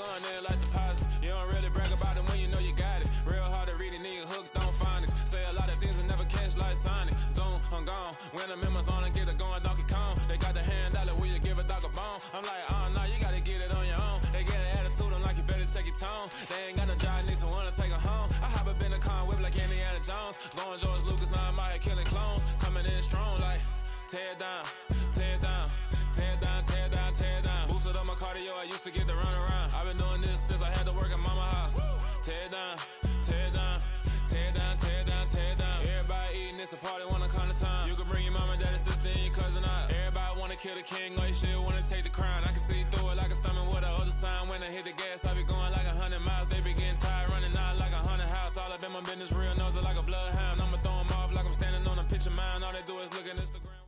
going in like deposit. You don't really brag about it when you know you got it. Real hard to read it, nigga hooked on phonics. Say a lot of things and never catch like Sonic. Zoom, I'm gone. When the members on and get it going Donkey Kong. They got the hand dollar, will you give a dog a bone? I'm like, oh no, you gotta get it on your own. They get an attitude, I'm like, you better check your tone. They ain't got no job, need someone to take her home. I hop up in the car whip like Indiana Jones. Going George Lucas, now I'm out here killing clones. Coming in strong like, tear down, tear down. Tear down, tear down, tear down. Boosted up my cardio, I used to get to run around. I've been doing this since I had to work at mama house. Tear down, tear down, tear down, tear down, tear down. Everybody eating, it's a party, wanna come to time. You can bring your mama, daddy, sister, and your cousin out. Everybody wanna kill the king, or you shit wanna take the crown. I can see through it like a stomach with a other sign. When I hit the gas, I be going like 100 miles. They be getting tired, running out like 100 house. All up in my business, real nose it like a bloodhound. I'ma throw them off like I'm standing on a picture mound. All they do is look at Instagram.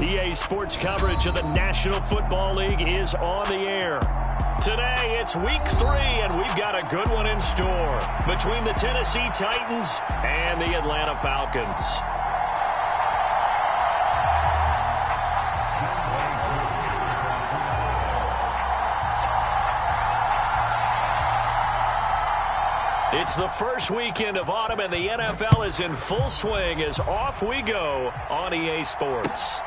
EA Sports coverage of the National Football League is on the air. Today, it's Week 3, and we've got a good one in store between the Tennessee Titans and the Atlanta Falcons. It's the first weekend of autumn, and the NFL is in full swing as off we go on EA Sports.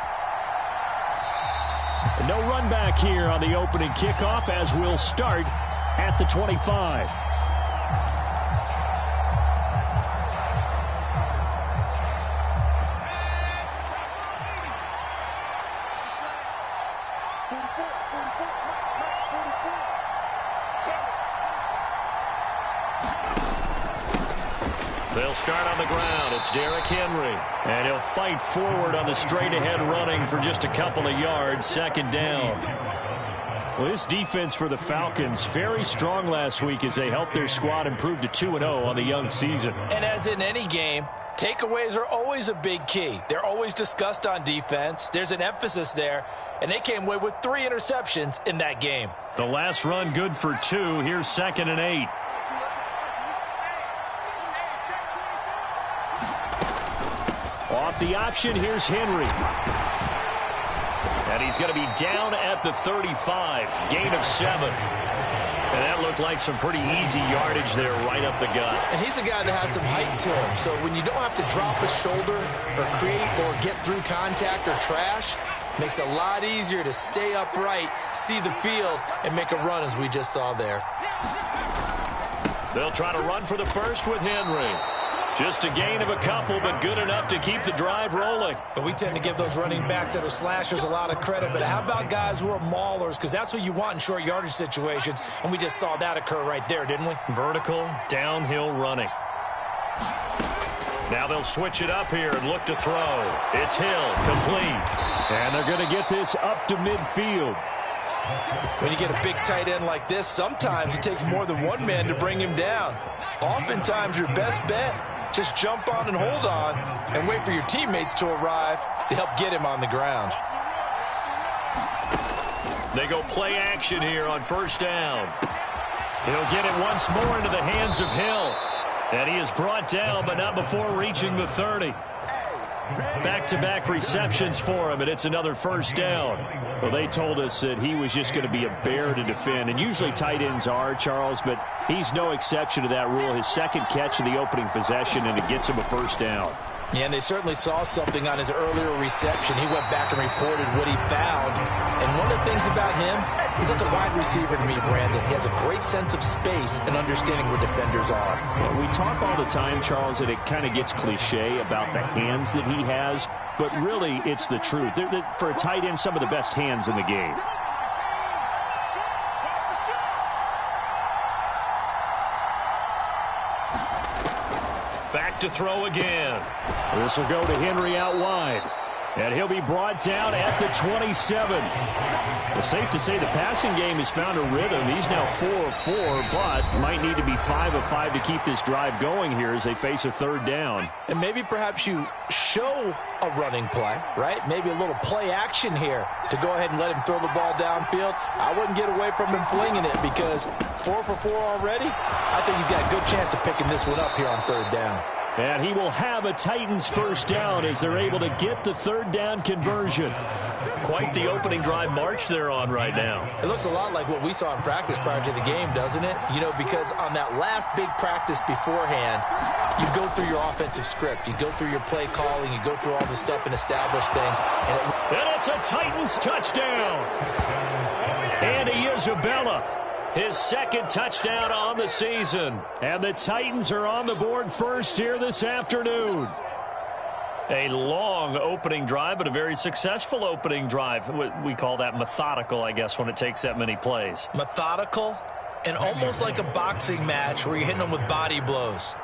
No run back here on the opening kickoff as we'll start at the 25. They'll start on the ground. It's Derrick Henry. And he'll fight forward on the straight-ahead running for just a couple of yards. Second down. Well, this defense for the Falcons, very strong last week as they helped their squad improve to 2-0 on the young season. And as in any game, takeaways are always a big key. They're always discussed on defense. There's an emphasis there. And they came away with 3 interceptions in that game. The last run good for 2. Here's 2nd and 8. Off the option, here's Henry. And he's going to be down at the 35. Gain of 7. And that looked like some pretty easy yardage there right up the gut. And he's a guy that has some height to him. So when you don't have to drop a shoulder or create or get through contact or trash, makes it a lot easier to stay upright, see the field, and make a run as we just saw there. They'll try to run for the first with Henry. Just a gain of a couple, but good enough to keep the drive rolling. And we tend to give those running backs that are slashers a lot of credit, but how about guys who are maulers? Because that's what you want in short yardage situations, and we just saw that occur right there, didn't we? Vertical, downhill running. Now they'll switch it up here and look to throw. It's Hill, complete. And they're going to get this up to midfield. When you get a big tight end like this, sometimes it takes more than one man to bring him down. Oftentimes your best bet, just jump on and hold on and wait for your teammates to arrive to help get him on the ground. They go play action here on first down. He'll get it once more into the hands of Hill. And he is brought down, but not before reaching the 30. Back-to-back receptions for him, and it's another first down. Well, they told us that he was just going to be a bear to defend, and usually tight ends are, Charles, but he's no exception to that rule. His second catch of the opening possession, and it gets him a first down. Yeah, and they certainly saw something on his earlier reception. He went back and reported what he found. And one of the things about him, he's like a wide receiver to me, Brandon. He has a great sense of space and understanding where defenders are. Well, we talk all the time, Charles, that it kind of gets cliche about the hands that he has, but really it's the truth. For a tight end, some of the best hands in the game. Back to throw again. This will go to Henry out wide. And he'll be brought down at the 27. It's safe to say the passing game has found a rhythm. He's now 4 of 4, but might need to be 5 of 5 to keep this drive going here as they face a third down. And maybe perhaps you show a running play, right? Maybe a little play action here to go ahead and let him throw the ball downfield. I wouldn't get away from him flinging it because 4 for 4 already. I think he's got a good chance of picking this one up here on third down. And he will have a Titans first down as they're able to get the third down conversion. Quite the opening drive march they're on right now. It looks a lot like what we saw in practice prior to the game, doesn't it? You know, because on that last big practice beforehand, you go through your offensive script. You go through your play calling. You go through all this stuff and establish things. And it's a Titans touchdown. Andy Isabella, his second touchdown on the season. And the Titans are on the board first here this afternoon. A long opening drive, but a very successful opening drive. We call that methodical, I guess, when it takes that many plays. Methodical and almost like a boxing match where you're hitting them with body blows.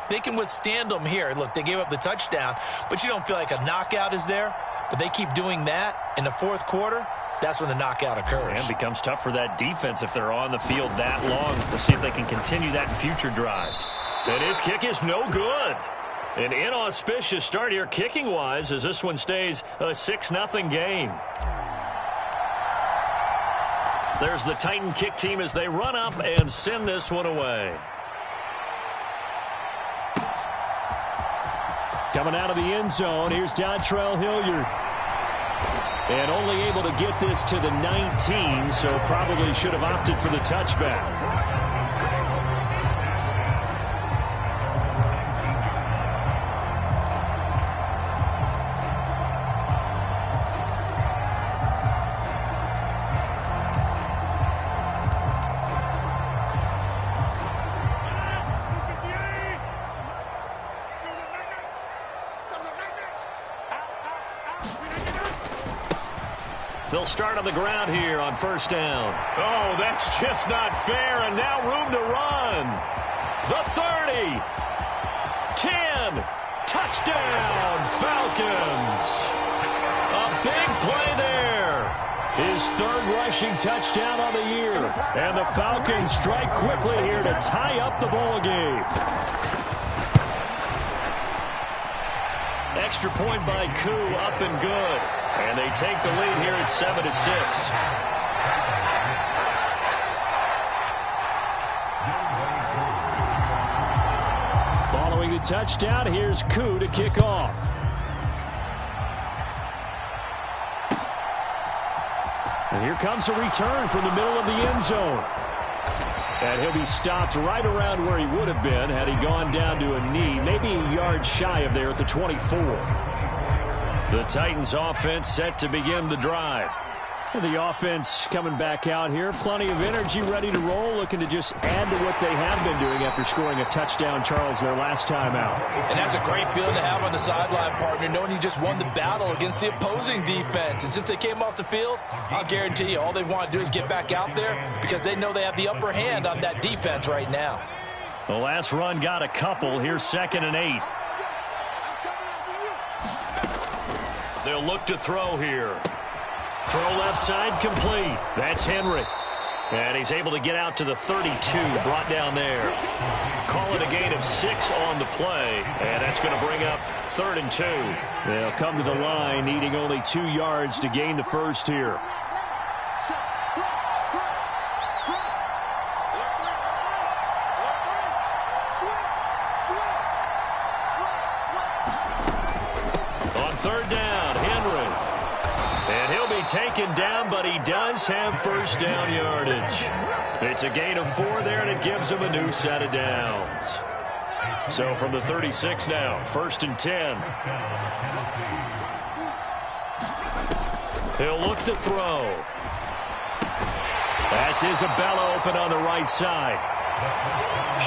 They can withstand them here. Look, they gave up the touchdown, but you don't feel like a knockout is there. But they keep doing that in the fourth quarter. That's when the knockout occurs. And it becomes tough for that defense if they're on the field that long. We'll see if they can continue that in future drives. And his kick is no good. An inauspicious start here kicking-wise as this one stays a 6-0 game. There's the Titan kick team as they run up and send this one away. Coming out of the end zone, here's Dontrell Hilliard. And only able to get this to the 19, so probably should have opted for the touchback. They'll start on the ground here on first down. Oh, that's just not fair, and now room to run. The 30. 10. Touchdown, Falcons. A big play there. His third rushing touchdown on the year. And the Falcons strike quickly here to tie up the ball game. Extra point by Koo, up and good. And they take the lead here at 7-6. Following the touchdown, here's Koo to kick off. And here comes a return from the middle of the end zone. And he'll be stopped right around where he would have been had he gone down to a knee, maybe a yard shy of there at the 24. The Titans offense set to begin the drive. The offense coming back out here. Plenty of energy, ready to roll, looking to just add to what they have been doing after scoring a touchdown, Charles, their last time out. And that's a great feeling to have on the sideline, partner, knowing you just won the battle against the opposing defense. And since they came off the field, I'll guarantee you all they want to do is get back out there because they know they have the upper hand on that defense right now. The last run got a couple. Here's 2nd and 8. They'll look to throw here. Throw left side complete. That's Henry. And he's able to get out to the 32, brought down there. Call it a gain of 6 on the play. And that's going to bring up 3rd and 2. They'll come to the line, needing only 2 yards to gain the first here. On 3rd down, Henry. And he'll be taken down, but he does have first down yardage. It's a gain of 4 there, and it gives him a new set of downs. So from the 36 now, 1st and 10. He'll look to throw. That's Isabella open on the right side.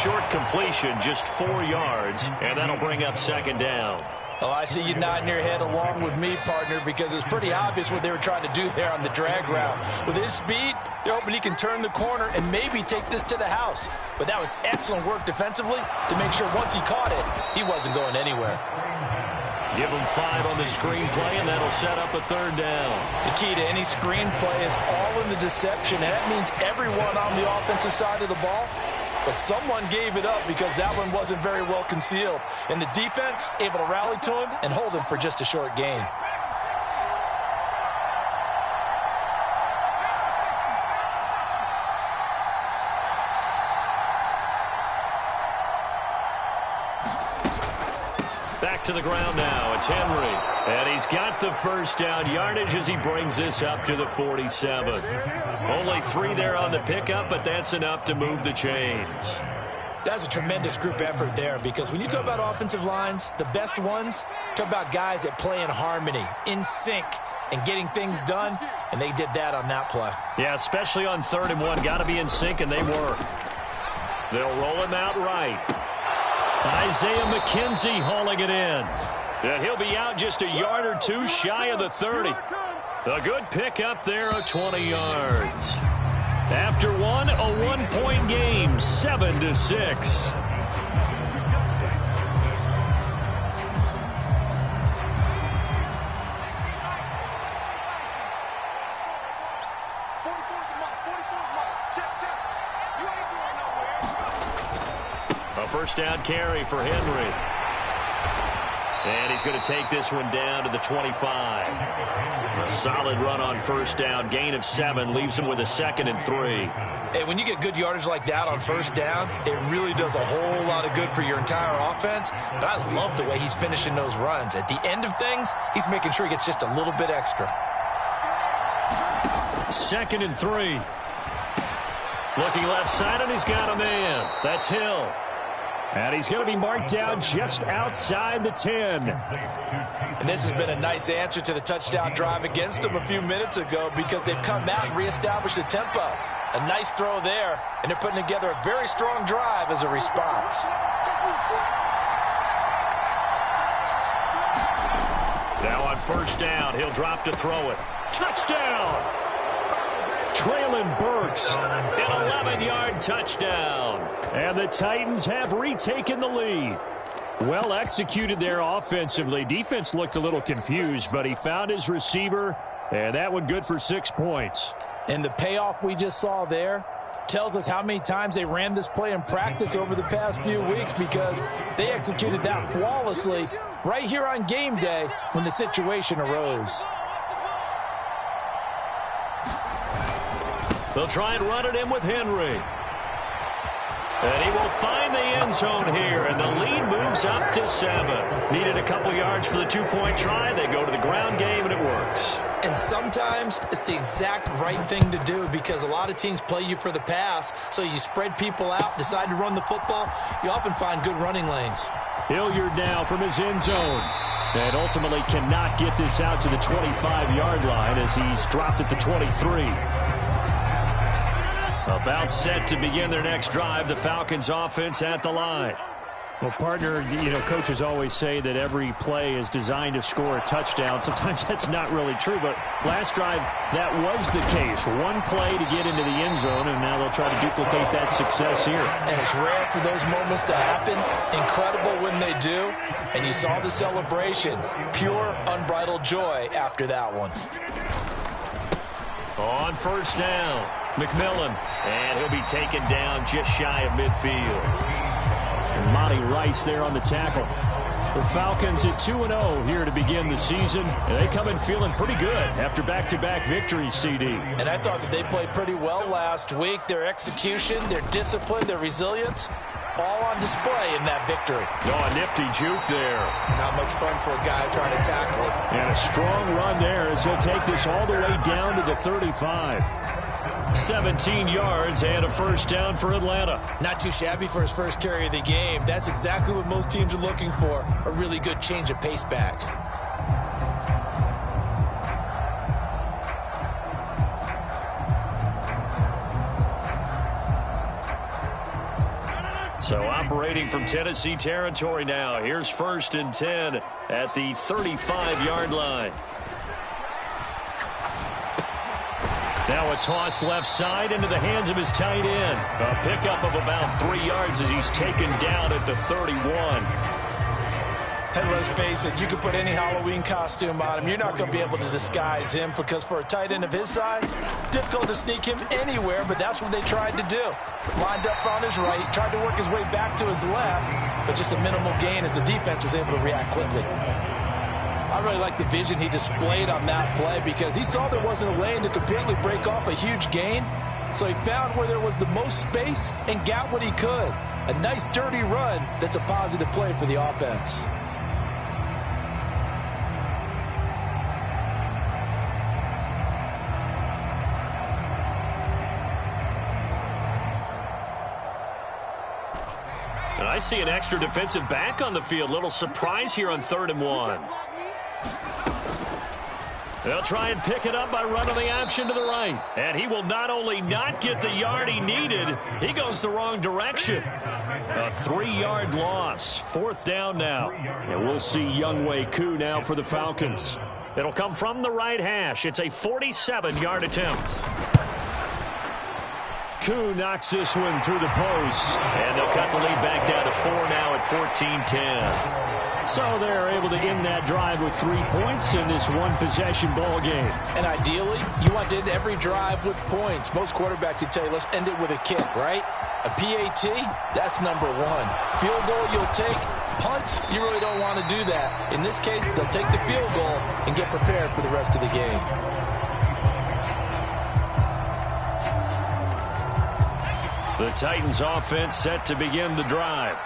Short completion, just 4 yards, and that'll bring up 2nd down. Oh, I see you nodding your head along with me, partner, because it's pretty obvious what they were trying to do there on the drag route. With his speed, they're hoping he can turn the corner and maybe take this to the house. But that was excellent work defensively to make sure once he caught it, he wasn't going anywhere. Give him 5 on the screen play, and that'll set up a 3rd down. The key to any screen play is all in the deception, and that means everyone on the offensive side of the ball. But someone gave it up because that one wasn't very well concealed. And the defense able to rally to him and hold him for just a short gain. back to the ground now. It's Henry. And he's got the first down yardage as he brings this up to the 47. Only 3 there on the pickup, but that's enough to move the chains. That's a tremendous group effort there, because when you talk about offensive lines, the best ones, talk about guys that play in harmony, in sync, and getting things done, and they did that on that play. Yeah, especially on 3rd and 1. Got to be in sync, and they were. They'll roll him out right. Isaiah McKenzie hauling it in. And he'll be out just a yard or 2 shy of the 30. A good pickup there of 20 yards. After one, a 1-point game, 7-6. A first down carry for Henry. And he's going to take this one down to the 25. A solid run on first down. Gain of 7 leaves him with a 2nd and 3. Hey, when you get good yardage like that on first down, it really does a whole lot of good for your entire offense. But I love the way he's finishing those runs. At the end of things, he's making sure he gets just a little bit extra. 2nd and 3. Looking left side, and he's got a man. That's Hill. And he's going to be marked down just outside the 10. And this has been a nice answer to the touchdown drive against them a few minutes ago, because they've come out and reestablished the tempo. A nice throw there, and they're putting together a very strong drive as a response. Now on first down, he'll drop to throw it. Touchdown! Traylon Burks, an 11-yard touchdown. And the Titans have retaken the lead. Well executed there offensively. Defense looked a little confused, but he found his receiver, and that one good for 6 points. And the payoff we just saw there tells us how many times they ran this play in practice over the past few weeks, because they executed that flawlessly right here on game day when the situation arose. They'll try and run it in with Henry. And he will find the end zone here, and the lead moves up to 7. Needed a couple yards for the 2-point try. They go to the ground game, and it works. And sometimes it's the exact right thing to do, because a lot of teams play you for the pass, so you spread people out, decide to run the football. You often find good running lanes. Hilliard now from his end zone. And ultimately cannot get this out to the 25-yard line as he's dropped at the 23. About set to begin their next drive. The Falcons offense at the line. Well, partner, coaches always say that every play is designed to score a touchdown. Sometimes that's not really true, but last drive, that was the case. One play to get into the end zone, and now they'll try to duplicate that success here. And it's rare for those moments to happen. Incredible when they do. And you saw the celebration. Pure, unbridled joy after that one. On first down, McMillan. And he'll be taken down just shy of midfield. Monty Rice there on the tackle. The Falcons at 2-0 here to begin the season. And they come in feeling pretty good after back-to-back victories, CD. And I thought that they played pretty well last week. Their execution, their discipline, their resilience, all on display in that victory. Oh, a nifty juke there. Not much fun for a guy trying to tackle it. And a strong run there as he'll take this all the way down to the 35. 17 yards and a first down for Atlanta. Not too shabby for his first carry of the game. That's exactly what most teams are looking for. A really good change of pace back. So operating from Tennessee territory now. Here's 1st and 10 at the 35-yard line. Now a toss left side into the hands of his tight end. A pickup of about 3 yards as he's taken down at the 31. And let's face it, you can put any Halloween costume on him. You're not going to be able to disguise him, because for a tight end of his size, difficult to sneak him anywhere, but that's what they tried to do. Lined up on his right, tried to work his way back to his left, but just a minimal gain as the defense was able to react quickly. I really like the vision he displayed on that play, because he saw there wasn't a lane to completely break off a huge gain. So he found where there was the most space and got what he could. A nice, dirty run that's a positive play for the offense. I see an extra defensive back on the field. Little surprise here on 3rd and 1. They'll try and pick it up by running the option to the right. And he will not only not get the yard he needed, he goes the wrong direction. A 3-yard loss. 4th down now. And we'll see Younghoe Koo now for the Falcons. It'll come from the right hash. It's a 47-yard attempt. Koo knocks this one through the post. And they'll cut the lead back down to 4 now at 14-10. So they're able to end that drive with 3 points in this one-possession ball game. And ideally, you want to end every drive with points. Most quarterbacks would tell you, let's end it with a kick, right? A PAT, that's number 1. Field goal you'll take. Punts, you really don't want to do that. In this case, they'll take the field goal and get prepared for the rest of the game. The Titans offense set to begin the drive.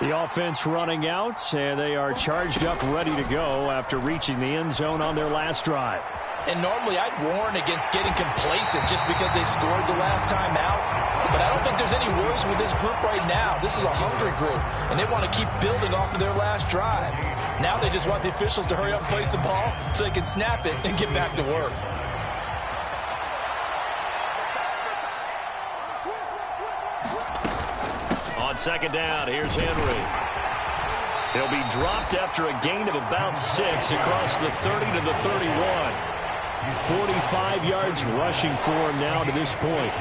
The offense running out, and they are charged up, ready to go after reaching the end zone on their last drive. And normally I'd warn against getting complacent just because they scored the last time out. But I don't think there's any worries with this group right now. This is a hungry group, and they want to keep building off of their last drive. Now they just want the officials to hurry up and place the ball so they can snap it and get back to work. On 2nd down, here's Henry. He'll be dropped after a gain of about 6 across the 30 to the 31. 45 yards rushing for him now to this point.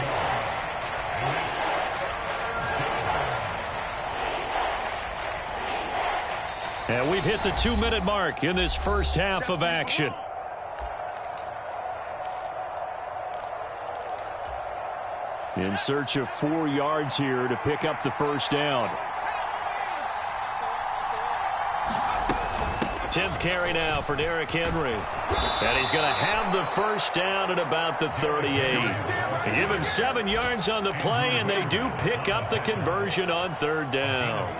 And we've hit the 2-minute mark in this first half of action. In search of 4 yards here to pick up the first down. 10th carry now for Derrick Henry. And he's going to have the first down at about the 38. They give him 7 yards on the play, and they do pick up the conversion on 3rd down.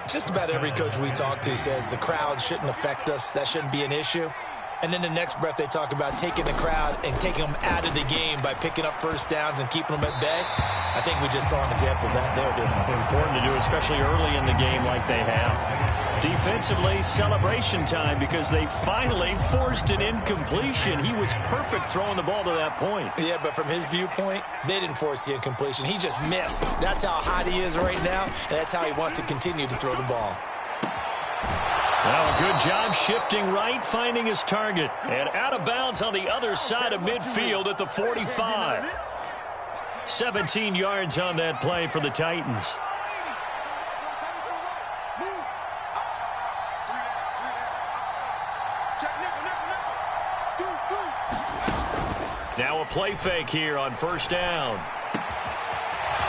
Just about every coach we talk to says the crowd shouldn't affect us. That shouldn't be an issue. And then the next breath they talk about taking the crowd and taking them out of the game by picking up first downs and keeping them at bay. I think we just saw an example of that there, didn't we? Important to do, especially early in the game like they have. Defensively, celebration time because they finally forced an incompletion. He was perfect throwing the ball to that point. Yeah, but from his viewpoint, they didn't force the incompletion. He just missed. That's how hot he is right now, and that's how he wants to continue to throw the ball. Well, good job shifting right, finding his target. And out of bounds on the other side of midfield at the 45. 17 yards on that play for the Titans. Now a play fake here on 1st down.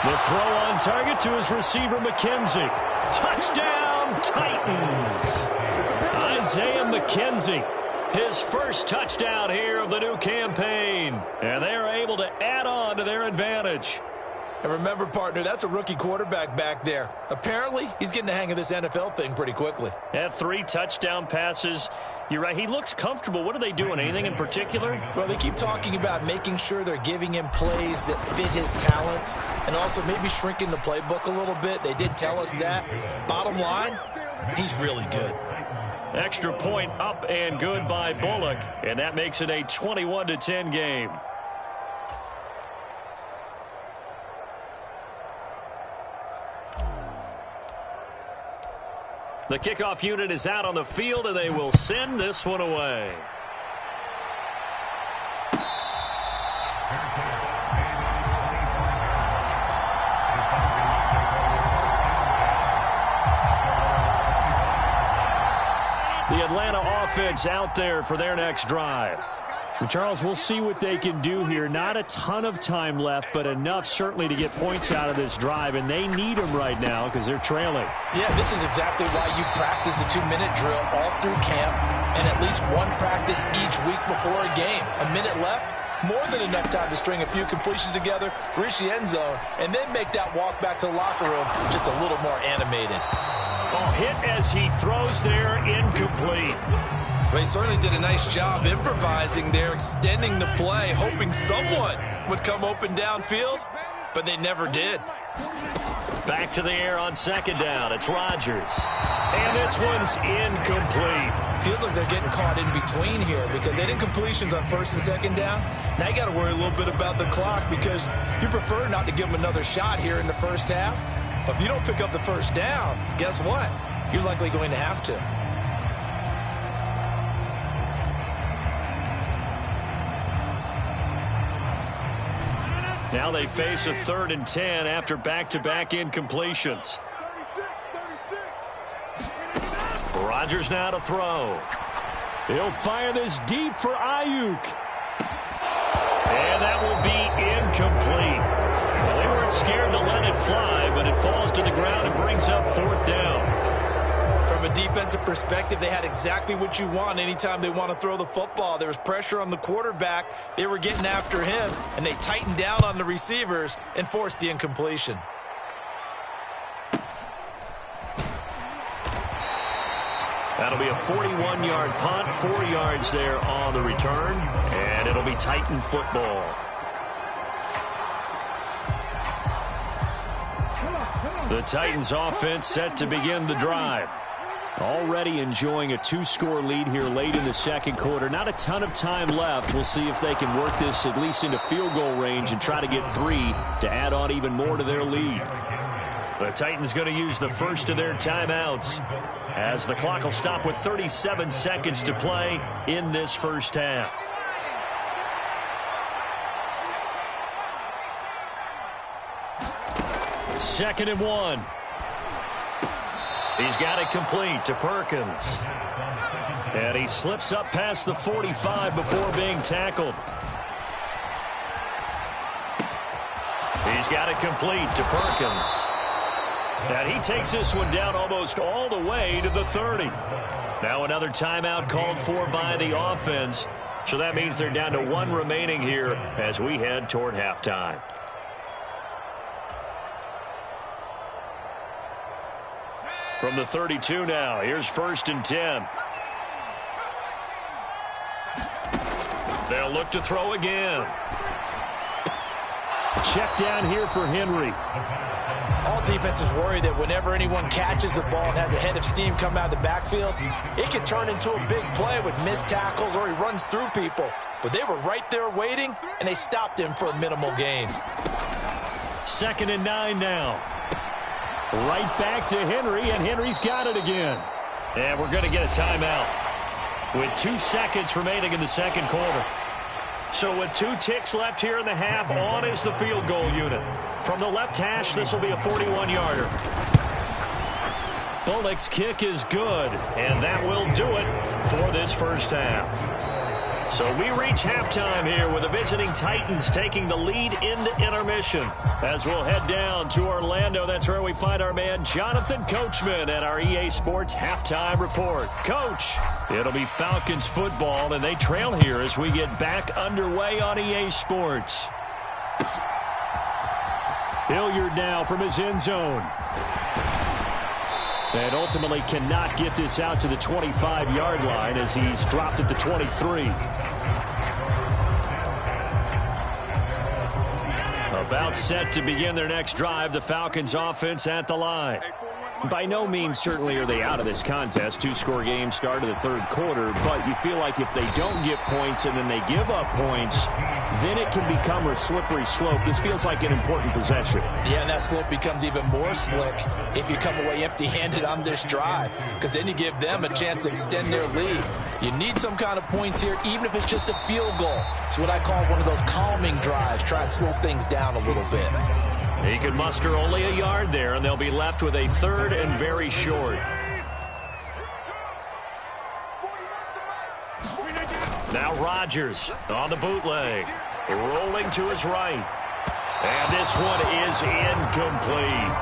The throw on target to his receiver, McKenzie. Touchdown, Titans. Isaiah McKenzie, his first touchdown here of the new campaign. And they're able to add on to their advantage. And remember, partner, that's a rookie quarterback back there. Apparently, he's getting the hang of this NFL thing pretty quickly. Had 3 touchdown passes. You're right, he looks comfortable. What are they doing? Anything in particular? Well, they keep talking about making sure they're giving him plays that fit his talents and also maybe shrinking the playbook a little bit. They did tell us that. Bottom line, he's really good. Extra point up and good by Bullock, and that makes it a 21-10 game. The kickoff unit is out on the field, and they will send this one away. The Atlanta offense out there for their next drive. And Charles, we'll see what they can do here. Not a ton of time left, but enough certainly to get points out of this drive, and they need them right now because they're trailing. Yeah, this is exactly why you practice a 2-minute drill all through camp and at least one practice each week before a game. A minute left, more than enough time to string a few completions together, reach the end zone, and then make that walk back to the locker room just a little more animated. Oh, hit as he throws there, incomplete. Well, he certainly did a nice job improvising there, extending the play, hoping someone would come open downfield, but they never did. Back to the air on second down. It's Rodgers. And this one's incomplete. Feels like they're getting caught in between here because they didn't completions on first and second down. Now you got to worry a little bit about the clock because you prefer not to give them another shot here in the first half. But if you don't pick up the first down, guess what? You're likely going to have to. Now they face a 3rd and 10 after back-to-back incompletions. Rodgers now to throw. He'll fire this deep for Ayuk. And that will be incomplete. Well, they weren't scared to let it fly, but it falls to the ground and brings up 4th down. From a defensive perspective, they had exactly what you want anytime they want to throw the football. There was pressure on the quarterback. They were getting after him, and they tightened down on the receivers and forced the incompletion. That'll be a 41-yard punt, 4 yards there on the return, and it'll be Titan football. The Titans offense set to begin the drive. Already enjoying a 2-score lead here late in the second quarter. Not a ton of time left. We'll see if they can work this at least into field goal range and try to get 3 to add on even more to their lead. The Titans going to use the first of their timeouts as the clock will stop with 37 seconds to play in this first half. Second and 1. He's got it complete to Perkins. And he slips up past the 45 before being tackled. He's got it complete to Perkins. And he takes this one down almost all the way to the 30. Now another timeout called for by the offense. So that means they're down to 1 remaining here as we head toward halftime. From the 32 now, here's 1st and 10. They'll look to throw again. Check down here for Henry. All defenses worry that whenever anyone catches the ball and has a head of steam come out of the backfield, it can turn into a big play with missed tackles or he runs through people. But they were right there waiting, and they stopped him for a minimal gain. 2nd and 9 now. Right back to Henry, and Henry's got it again. And we're going to get a timeout with 2 seconds remaining in the second quarter. So with 2 ticks left here in the half, on is the field goal unit. From the left hash, this will be a 41-yarder. Bullock's kick is good, and that will do it for this first half. So we reach halftime here with the visiting Titans taking the lead into intermission. As we'll head down to Orlando, that's where we find our man Jonathan Coachman at our EA Sports Halftime Report. Coach, it'll be Falcons football, and they trail here as we get back underway on EA Sports. Hilliard now from his end zone. And ultimately cannot get this out to the 25-yard line as he's dropped at the 23. About set to begin their next drive, the Falcons offense at the line. By no means certainly are they out of this contest. 2-score game start of the third quarter, but you feel like if they don't get points and then they give up points, then it can become a slippery slope. This feels like an important possession. Yeah, and that slope becomes even more slick if you come away empty-handed on this drive, because then you give them a chance to extend their lead. You need some kind of points here, even if it's just a field goal. It's what I call one of those calming drives. Try and slow things down a little bit. He can muster only a yard there, and they'll be left with a 3rd and very short. Now Rodgers on the bootleg, rolling to his right. And this one is incomplete.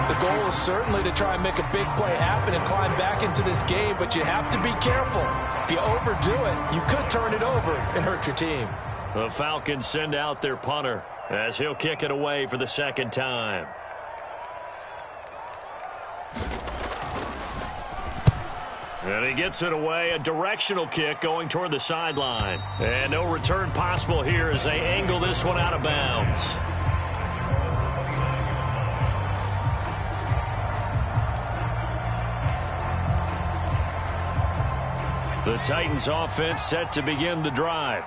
The goal is certainly to try and make a big play happen and climb back into this game, but you have to be careful. If you overdo it, you could turn it over and hurt your team. The Falcons send out their punter as he'll kick it away for the second time. And he gets it away, a directional kick going toward the sideline. And no return possible here as they angle this one out of bounds. The Titans offense set to begin the drive.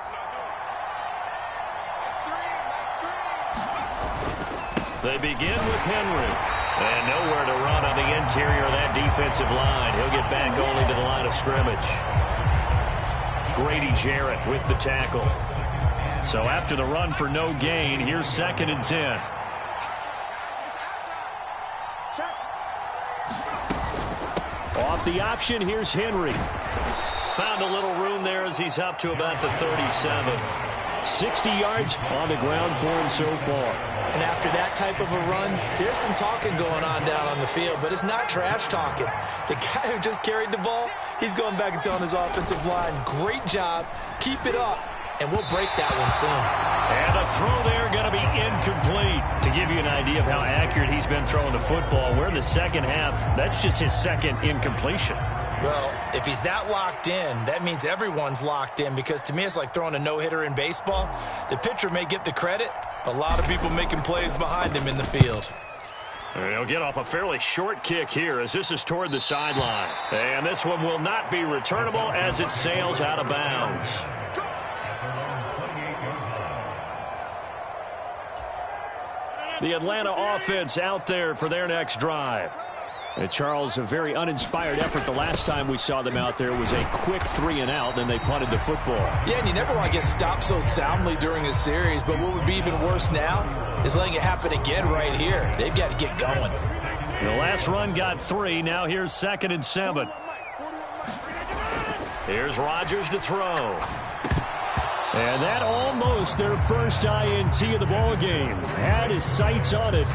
They begin with Henry. And nowhere to run on the interior of that defensive line. He'll get back only to the line of scrimmage. Grady Jarrett with the tackle. So after the run for no gain, here's 2nd and 10. Off the option, here's Henry. Found a little room there as he's up to about the 37. 60 yards on the ground for him so far. And after that type of a run, there's some talking going on down on the field, but it's not trash talking. The guy who just carried the ball, he's going back and telling his offensive line, great job, keep it up, and we'll break that one soon. And a throw there going to be incomplete. To give you an idea of how accurate he's been throwing the football, we're in the second half. That's just his second incompletion. Well, if he's that locked in, that means everyone's locked in, because to me it's like throwing a no-hitter in baseball. The pitcher may get the credit, but a lot of people making plays behind him in the field. He'll get off a fairly short kick here as this is toward the sideline. And this one will not be returnable as it sails out of bounds. The Atlanta offense out there for their next drive. And Charles, a very uninspired effort the last time we saw them out there. Was a quick 3-and-out, then they punted the football. Yeah, and you never want to get stopped so soundly during a series, but what would be even worse now is letting it happen again right here. They've got to get going. The last run got 3. Now here's 2nd and 7. Here's Rodgers to throw. And that almost their first INT of the ball game. Had his sights on it,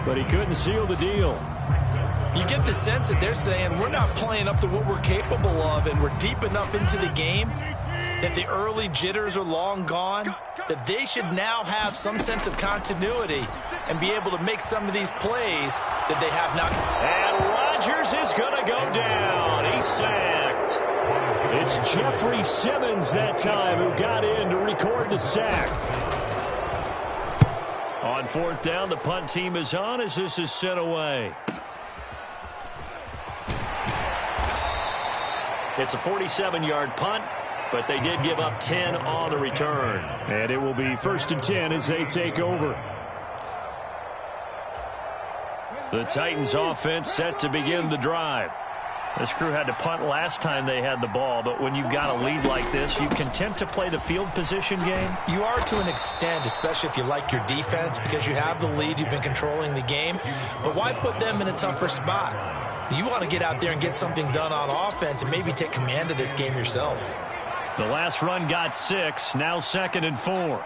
but he couldn't seal the deal. You get the sense that they're saying we're not playing up to what we're capable of, and we're deep enough into the game that the early jitters are long gone, that they should now have some sense of continuity and be able to make some of these plays that they have not. And Rodgers is going to go down. He's sacked. It's Jeffrey Simmons that time who got in to record the sack. On 4th down, the punt team is on as this is sent away. It's a 47-yard punt, but they did give up 10 on the return. And it will be 1st and 10 as they take over. The Titans offense set to begin the drive. This crew had to punt last time they had the ball, but when you've got a lead like this, you content to play the field position game? You are to an extent, especially if you like your defense, because you have the lead, you've been controlling the game. But why put them in a tougher spot? You want to get out there and get something done on offense and maybe take command of this game yourself. The last run got 6, now 2nd and 4.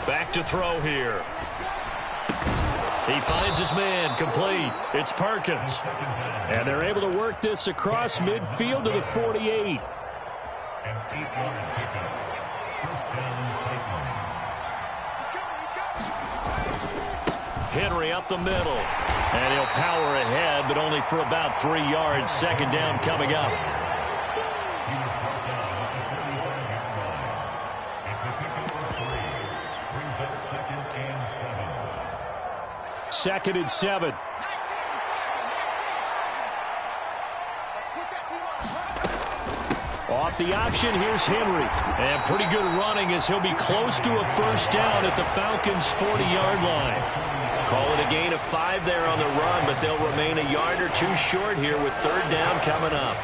Back to throw here. He finds his man, complete. It's Perkins. And they're able to work this across midfield to the 48. Henry up the middle. And he'll power ahead, but only for about 3 yards. 2nd down coming up. Second and 7. Off the option, here's Henry. And pretty good running as he'll be close to a 1st down at the Falcons' 40-yard line. Call it a gain of 5 there on the run, but they'll remain a yard or 2 short here with 3rd down coming up.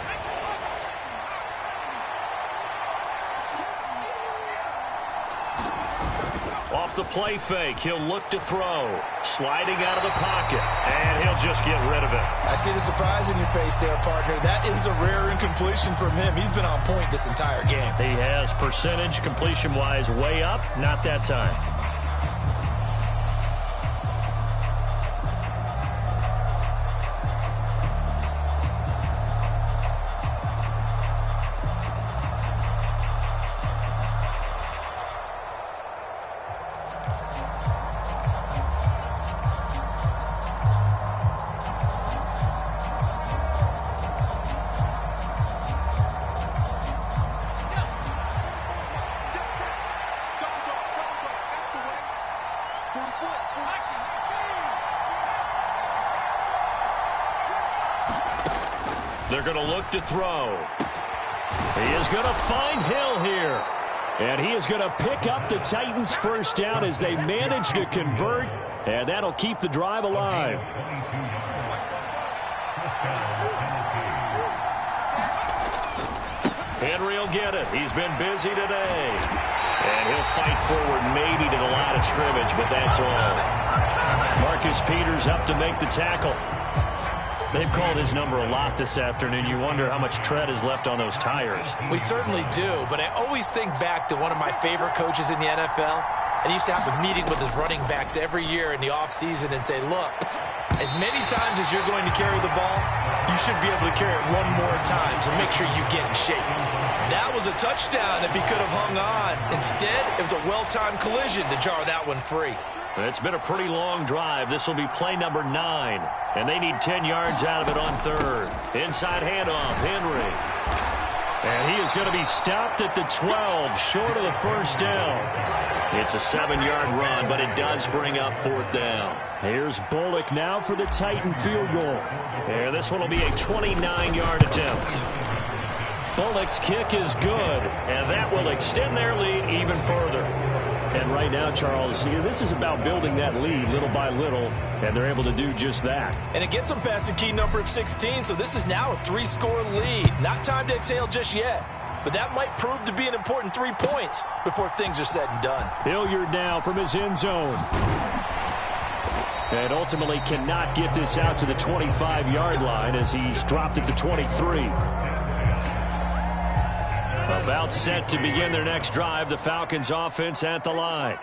Off the play fake, he'll look to throw. Sliding out of the pocket, and he'll just get rid of it. I see the surprise in your face there, partner. That is a rare incompletion from him. He's been on point this entire game. He has percentage completion-wise way up, not that time. They're going to look to throw. He is going to find Hill here. And he is going to pick up the Titans' first down as they manage to convert. And that'll keep the drive alive. Henry will get it. He's been busy today. And he'll fight forward maybe to the line of scrimmage, but that's all. Marcus Peters up to make the tackle. They've called his number a lot this afternoon. You wonder how much tread is left on those tires. We certainly do, but I always think back to one of my favorite coaches in the NFL. And he used to have a meeting with his running backs every year in the offseason and say, look, as many times as you're going to carry the ball, you should be able to carry it one more time, so make sure you get in shape. That was a touchdown if he could have hung on. Instead, it was a well-timed collision to jar that one free. It's been a pretty long drive. This will be play number 9. And they need 10 yards out of it on third. Inside handoff, Henry. And he is going to be stopped at the 12, short of the first down. It's a 7-yard run, but it does bring up fourth down. Here's Bullock now for the Titan field goal. And this one will be a 29-yard attempt. Bullock's kick is good, and that will extend their lead even further. And right now, Charles, this is about building that lead little by little, and they're able to do just that. And it gets them past the key number of 16, so this is now a 3-score lead. Not time to exhale just yet, but that might prove to be an important 3 points before things are said and done. Hilliard now from his end zone. And ultimately cannot get this out to the 25-yard line as he's dropped at the 23. About set to begin their next drive, the Falcons offense at the line.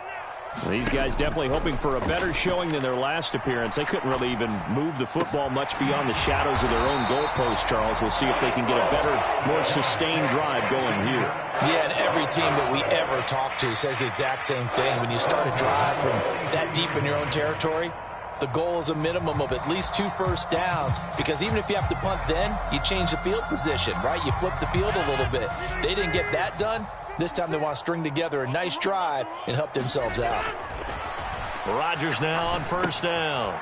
These guys definitely hoping for a better showing than their last appearance. They couldn't really even move the football much beyond the shadows of their own goalpost, Charles. We'll see if they can get a better, more sustained drive going here. Yeah, and every team that we ever talk to says the exact same thing. When you start a drive from that deep in your own territory, the goal is a minimum of at least 2 first downs, because even if you have to punt then, you change the field position, right? You flip the field a little bit. They didn't get that done. This time they want to string together a nice drive and help themselves out. Rodgers now on first down.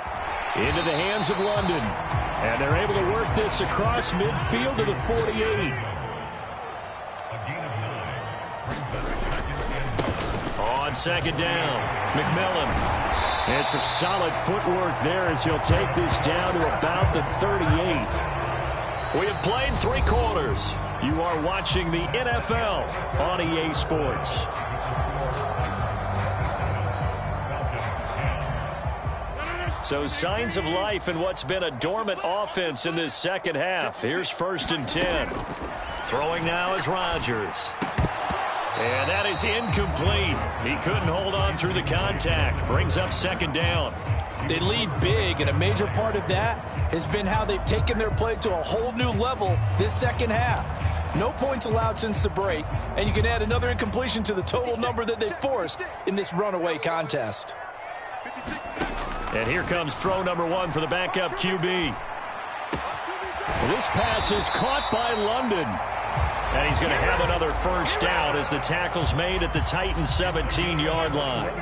Into the hands of London. And they're able to work this across midfield to the 48. On second down, McMillan. And some solid footwork there as he'll take this down to about the 38. We have played 3 quarters. You are watching the NFL on EA Sports. So signs of life in what's been a dormant offense in this second half. Here's 1st and 10. Throwing now is Rodgers. And that is incomplete. He couldn't hold on through the contact. Brings up second down. They lead big, and a major part of that has been how they've taken their play to a whole new level this second half. No points allowed since the break, and you can add another incompletion to the total number that they forced in this runaway contest. And here comes throw number 1 for the backup QB. This pass is caught by London. And he's going to have another first down as the tackle's made at the Titans' 17-yard line.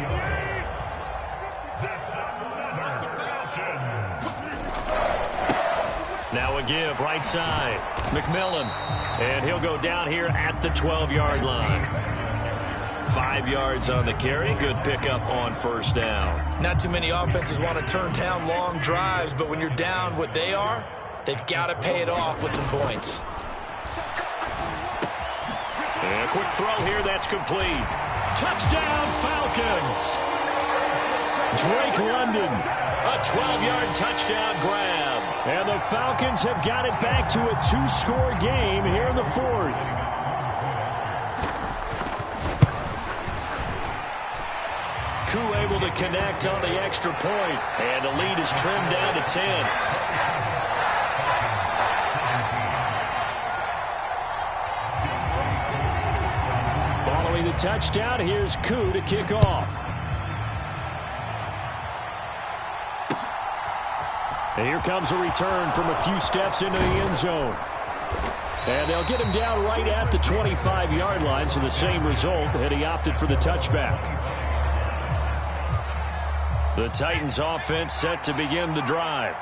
Now a give right side. McMillan. And he'll go down here at the 12-yard line. 5 yards on the carry. Good pickup on first down. Not too many offenses want to turn down long drives, but when you're down what they are, they've got to pay it off with some points. And a quick throw here, that's complete. Touchdown, Falcons! Drake London. A 12-yard touchdown grab. And the Falcons have got it back to a 2-score game here in the 4th. Koo able to connect on the extra point. And the lead is trimmed down to 10. The touchdown, here's Koo to kick off. And here comes a return from a few steps into the end zone. And they'll get him down right at the 25-yard line, so the same result, and he opted for the touchback. The Titans offense set to begin the drive.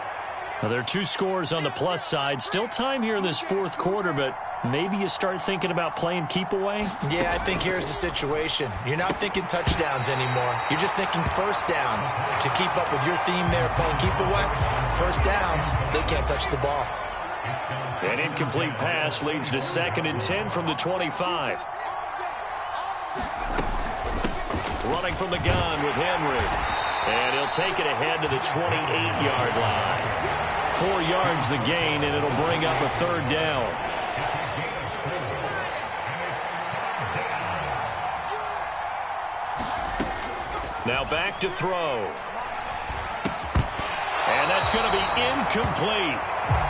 Well, there are 2 scores on the plus side. Still time here in this fourth quarter, but maybe you start thinking about playing keep away? Yeah, I think here's the situation. You're not thinking touchdowns anymore. You're just thinking first downs. To keep up with your theme there, playing keep away, first downs, they can't touch the ball. An incomplete pass leads to 2nd and 10 from the 25. Running from the gun with Henry. And he'll take it ahead to the 28-yard line. 4 yards the gain, and it'll bring up a 3rd down. Now back to throw. And that's going to be incomplete.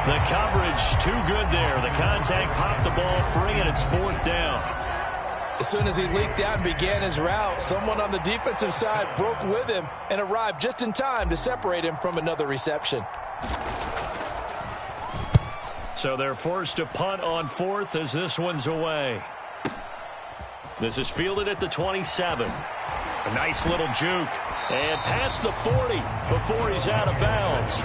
The coverage too good there. The contact popped the ball free, and it's 4th down. As soon as he leaked out and began his route, someone on the defensive side broke with him and arrived just in time to separate him from another reception. So they're forced to punt on 4th as this one's away. This is fielded at the 27. A nice little juke. And past the 40 before he's out of bounds.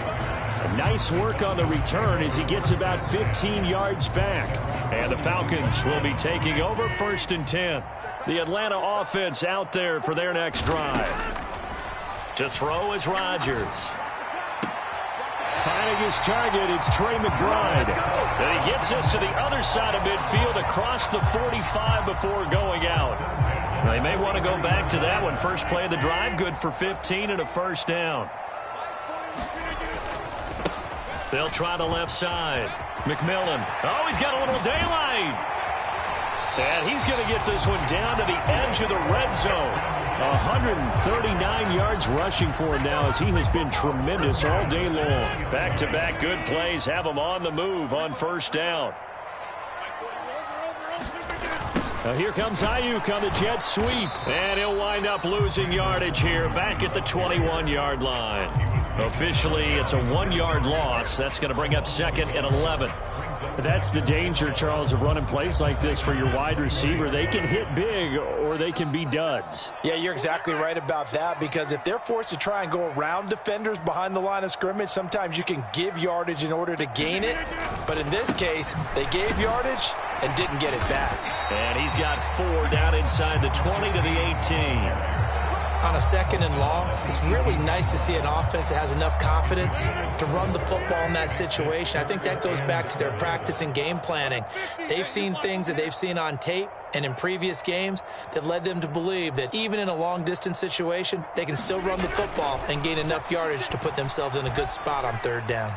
Nice work on the return as he gets about 15 yards back. And the Falcons will be taking over 1st and 10. The Atlanta offense out there for their next drive. To throw is Rodgers. Finding his target, it's Trey McBride. And he gets us to the other side of midfield across the 45 before going out. They may want to go back to that one. First play of the drive, good for 15 and a 1st down. They'll try the left side. McMillan. Oh, he's got a little daylight. And he's going to get this one down to the edge of the red zone. 139 yards rushing for him now as he has been tremendous all day long. Back-to-back good plays have him on the move on 1st down. Now here comes Ayuk on the jet sweep. And he'll wind up losing yardage here back at the 21-yard line. Officially, it's a 1-yard loss. That's going to bring up 2nd and 11. That's the danger, Charles, of running plays like this for your wide receiver. They can hit big or they can be duds. Yeah, you're exactly right about that, because if they're forced to try and go around defenders behind the line of scrimmage, sometimes you can give yardage in order to gain it. But in this case, they gave yardage and didn't get it back. And he's got 4 down inside the 20 to the 18. On a 2nd and long, it's really nice to see an offense that has enough confidence to run the football in that situation. I think that goes back to their practice and game planning. They've seen things that they've seen on tape and in previous games that led them to believe that even in a long-distance situation, they can still run the football and gain enough yardage to put themselves in a good spot on 3rd down.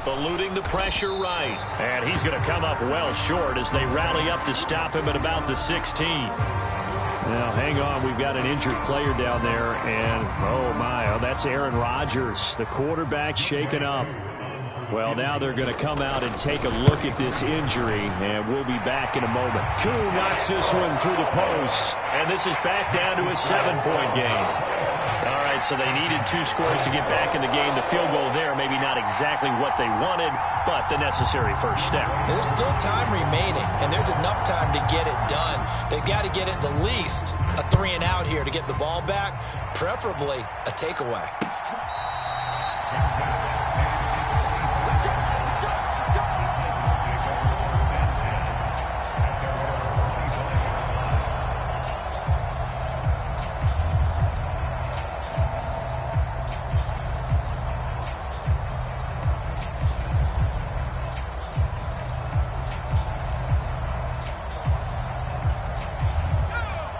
Eluding the pressure right. And he's going to come up well short as they rally up to stop him at about the 16. Now, hang on. We've got an injured player down there, and, oh, my, that's Aaron Rodgers, the quarterback shaken up. Well, now they're going to come out and take a look at this injury, and we'll be back in a moment. Koo knocks this one through the post, and this is back down to a 7-point game. All right, so they needed 2 scores to get back in the game. The field goal there, maybe not exactly what they wanted, but the necessary first step. There's still time remaining, and there's enough time to get it done. They've got to get at the least a 3-and-out here to get the ball back, preferably a takeaway.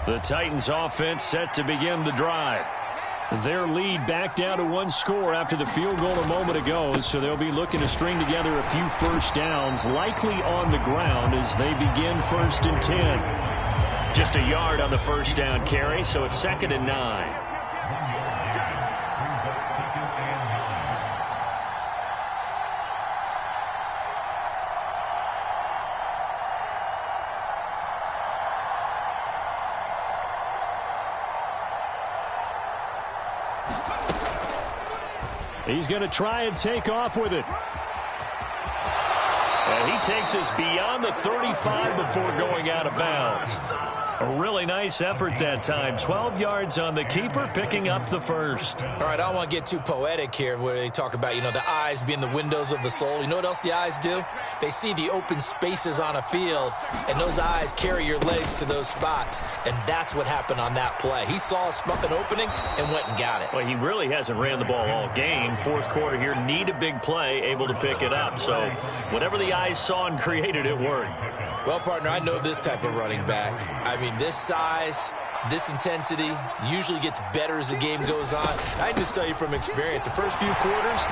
The Titans offense set to begin the drive. Their lead back down to 1 score after the field goal a moment ago, so they'll be looking to string together a few first downs, likely on the ground as they begin 1st and 10. Just a yard on the first down carry, so it's 2nd and 9. He's going to try and take off with it. And he takes us beyond the 35 before going out of bounds. A really nice effort that time. 12 yards on the keeper, picking up the first. All right, I don't want to get too poetic here where they talk about, the eyes being the windows of the soul. You know what else the eyes do? They see the open spaces on a field, and those eyes carry your legs to those spots, and that's what happened on that play. He saw an opening and went and got it. Well, he really hasn't ran the ball all game. Fourth quarter here, need a big play, able to pick it up. So whatever the eyes saw and created, it worked. Well, partner, I know this type of running back. I mean, this size, this intensity usually gets better as the game goes on. I just tell you from experience, the first few quarters,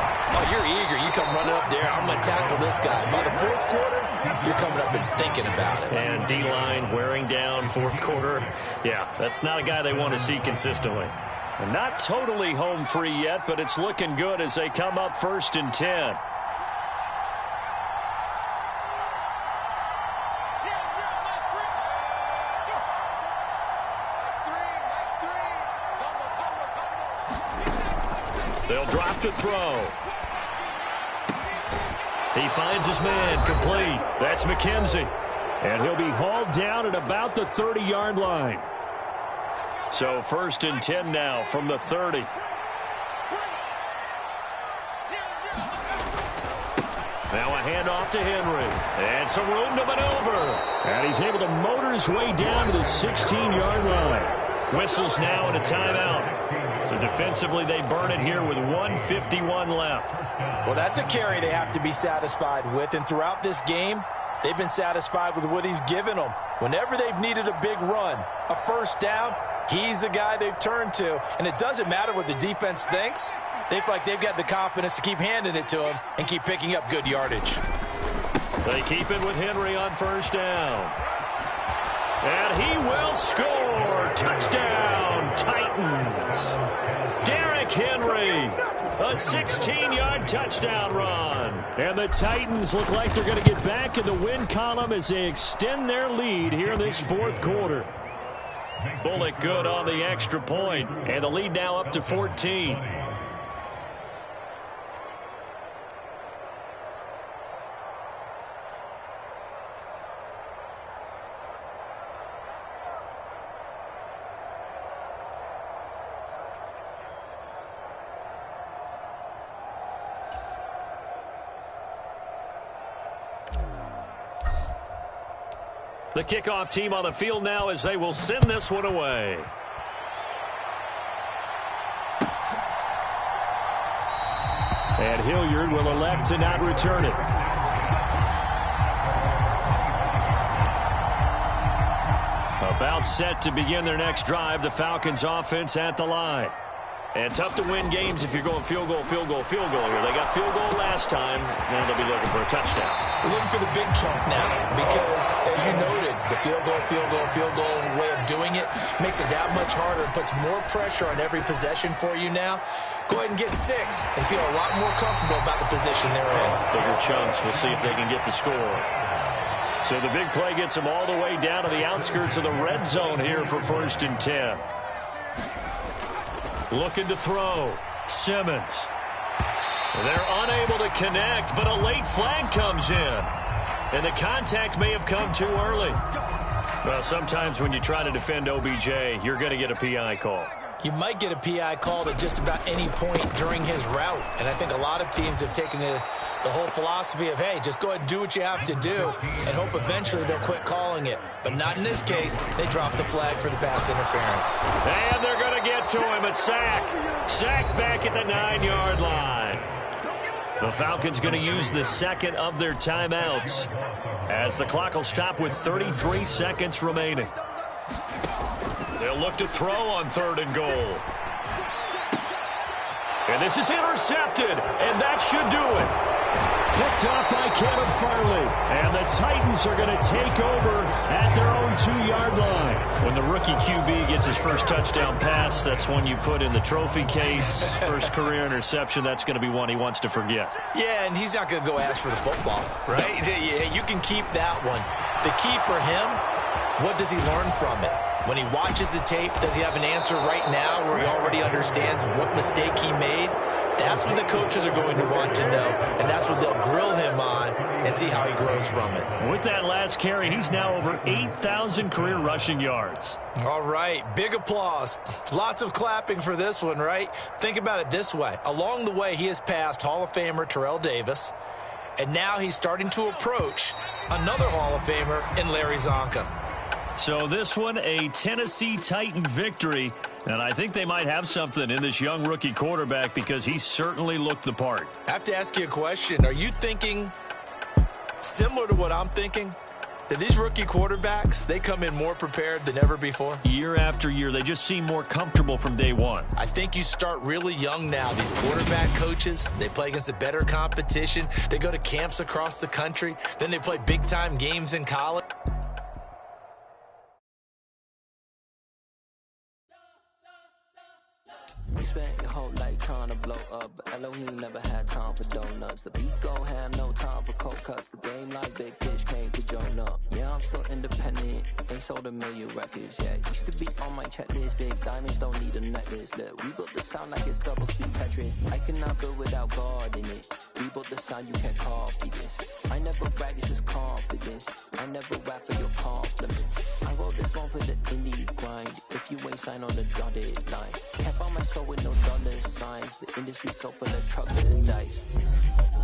you're eager. You come running up there, I'm going to tackle this guy. By the fourth quarter, you're coming up and thinking about it. And D-line wearing down fourth quarter. Yeah, that's not a guy they want to see consistently. And not totally home free yet, but it's looking good as they come up 1st and 10. They'll drop to throw. He finds his man complete. That's McKenzie. And he'll be hauled down at about the 30-yard line. So 1st and 10 now from the 30. Now a handoff to Henry. And some room to maneuver. And he's able to motor his way down to the 16-yard line. Whistles now and a timeout. So defensively, they burn it here with 1:51 left. Well, that's a carry they have to be satisfied with. And throughout this game, they've been satisfied with what he's given them. Whenever they've needed a big run, a first down, he's the guy they've turned to. And it doesn't matter what the defense thinks. They feel like they've got the confidence to keep handing it to him and keep picking up good yardage. They keep it with Henry on first down. And he will score. Touchdown, Titans. Derrick Henry, a 16-yard touchdown run. And the Titans look like they're going to get back in the win column as they extend their lead here in this fourth quarter. Bullock good on the extra point, and the lead now up to 14. The kickoff team on the field now as they will send this one away. And Hilliard will elect to not return it. About set to begin their next drive. The Falcons offense at the line. And tough to win games if you're going field goal, field goal, field goal here. They got field goal last time. Now they'll be looking for a touchdown. We're looking for the big chunk now because, as you noted, the field goal way of doing it makes it that much harder. It puts more pressure on every possession for you now. Go ahead and get 6 and feel a lot more comfortable about the position they're in. Bigger chunks. We'll see if they can get the score. So the big play gets them all the way down to the outskirts of the red zone here for 1st and 10. Looking to throw. Simmons. They're unable to connect, but a late flag comes in. And the contact may have come too early. Well, sometimes when you try to defend OBJ, you're going to get a PI call. You might get a PI called at just about any point during his route. And I think a lot of teams have taken the whole philosophy of, hey, just go ahead and do what you have to do and hope eventually they'll quit calling it. But not in this case. They dropped the flag for the pass interference. And they're going to get to him. A sack. Sacked back at the 9-yard line. The Falcons going to use the second of their timeouts as the clock will stop with 33 seconds remaining. They'll look to throw on 3rd and goal. And this is intercepted, and that should do it. Picked off by Caleb Farley. And the Titans are going to take over at their own 2-yard line. When the rookie QB gets his first touchdown pass, that's one you put in the trophy case. First career interception, that's going to be one he wants to forget. Yeah, and he's not going to go ask for the football, right? You can keep that one. The key for him, what does he learn from it? When he watches the tape, does he have an answer right now where he already understands what mistake he made? That's what the coaches are going to want to know, and that's what they'll grill him on and see how he grows from it. With that last carry, he's now over 8,000 career rushing yards. All right, big applause. Lots of clapping for this one, right? Think about it this way. Along the way, he has passed Hall of Famer Terrell Davis, and now he's starting to approach another Hall of Famer in Larry Zonka. So this one, a Tennessee Titan victory, and I think they might have something in this young rookie quarterback because he certainly looked the part. I have to ask you a question. Are you thinking similar to what I'm thinking? That these rookie quarterbacks, they come in more prepared than ever before? Year after year, they just seem more comfortable from day one. I think you start really young now. These quarterback coaches, they play against a better competition. They go to camps across the country. Then they play big-time games in college. You spent your whole life trying to blow up, but Elohim never had time for donuts. The beat go ham, no time for cold cuts. The game like Big Pitch came to join up. Yeah, I'm still independent, ain't sold a million records yet. Used to be on my checklist, big diamonds don't need a necklace. Look, we built the sound like it's double speed Tetris. I cannot build without God in it. We built the sound, you can't copy this. I never brag, it's just confidence. I never rap for your compliments. I wrote this one for the indie grind. If you ain't signed on the dotted line, can't find my soul with no dollar signs. The industry so full of trucker dice.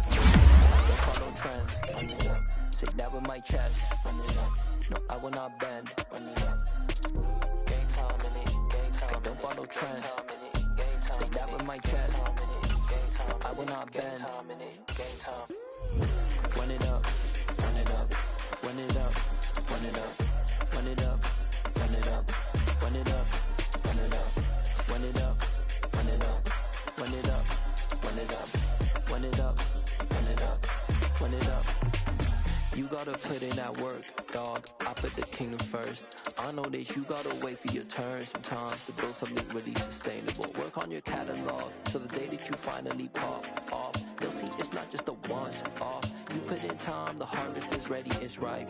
Don't follow trends. Run it up. Say that with my chest. Run it up. No, I will not bend. Run it up. Gang time in it. Gang time. Don't follow trends. Say that with my chest. I will not bend. Gang time. Run it up. Run it up. Run it up. Run it up. Run it up. Run it up. Run it up. Run it up. Run it up. Run it up, run it up, run it up, run it up, run it up, run it up. You gotta put in that work, dog. I put the kingdom first. I know that you gotta wait for your turn sometimes to build something really sustainable. Work on your catalog, so the day that you finally pop off, they'll see it's not just a once off. You put in time, the harvest is ready, it's ripe.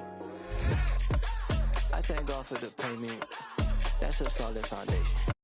I thank God for the payment. That's a solid foundation.